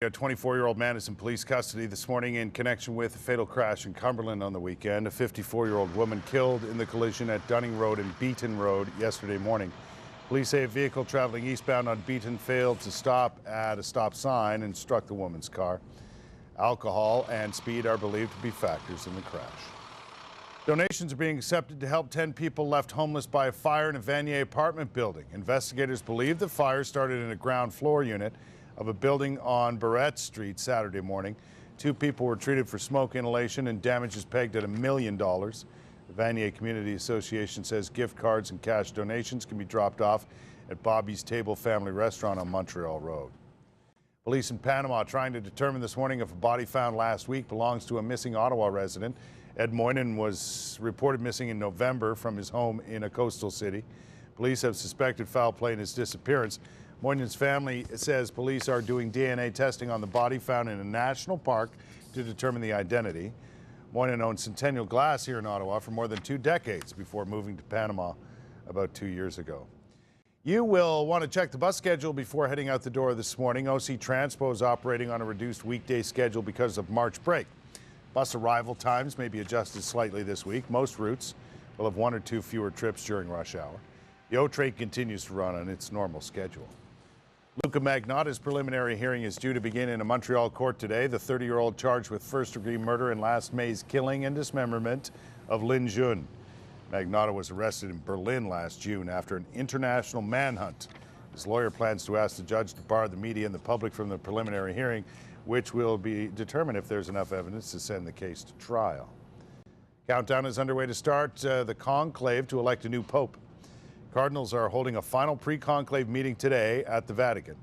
A 24-year-old man is in police custody this morning in connection with a fatal crash in Cumberland on the weekend. A 54-year-old woman killed in the collision at Dunning Road and Beaton Road yesterday morning. Police say a vehicle traveling eastbound on Beaton failed to stop at a stop sign and struck the woman's car. Alcohol and speed are believed to be factors in the crash. Donations are being accepted to help 10 people left homeless by a fire in a Vanier apartment building. Investigators believe the fire started in a ground floor unit of a building on Barrett Street Saturday morning. 2 people were treated for smoke inhalation and damages pegged at $1 million. The Vanier Community Association says gift cards and cash donations can be dropped off at Bobby's Table Family Restaurant on Montreal Road. Police in Panama trying to determine this morning if a body found last week belongs to a missing Ottawa resident. Ed Moynihan was reported missing in November from his home in a coastal city. Police have suspected foul play in his disappearance. Moynihan's family says police are doing DNA testing on the body found in a national park to determine the identity. Moynihan owned Centennial Glass here in Ottawa for more than 2 decades before moving to Panama about 2 years ago. You will want to check the bus schedule before heading out the door this morning. OC Transpo is operating on a reduced weekday schedule because of March break. Bus arrival times may be adjusted slightly this week. Most routes will have 1 or 2 fewer trips during rush hour. The O-Train continues to run on its normal schedule. Luca Magnotta's preliminary hearing is due to begin in a Montreal court today. The 30-year-old charged with first-degree murder in last May's killing and dismemberment of Lin Jun. Magnotta was arrested in Berlin last June after an international manhunt. His lawyer plans to ask the judge to bar the media and the public from the preliminary hearing, which will be determined if there's enough evidence to send the case to trial. Countdown is underway to start the conclave to elect a new pope. Cardinals are holding a final pre-conclave meeting today at the Vatican.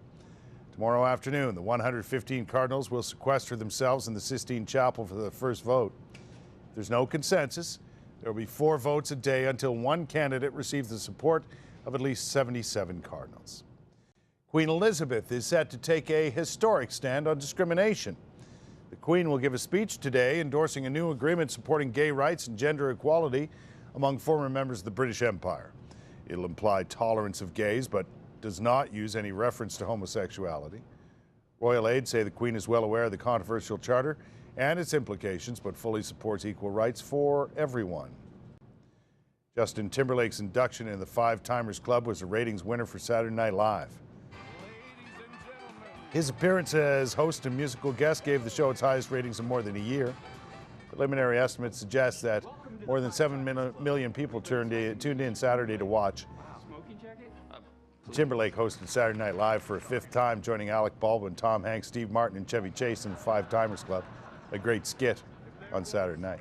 Tomorrow afternoon, the 115 cardinals will sequester themselves in the Sistine Chapel for the first vote. If there's no consensus, there will be 4 votes a day until one candidate receives the support of at least 77 cardinals. Queen Elizabeth is set to take a historic stand on discrimination. The Queen will give a speech today endorsing a new agreement supporting gay rights and gender equality among former members of the British Empire. It'll imply tolerance of gays, but does not use any reference to homosexuality. Royal aides say the Queen is well aware of the controversial charter and its implications, but fully supports equal rights for everyone. Justin Timberlake's induction in the Five Timers Club was a ratings winner for Saturday Night Live. His appearance as host and musical guest gave the show its highest ratings in more than a year. Preliminary estimates suggest that more than 7 million people tuned in Saturday to watch. Timberlake hosted Saturday Night Live for a 5th time, joining Alec Baldwin, Tom Hanks, Steve Martin, and Chevy Chase in the Five Timers Club. A great skit on Saturday night.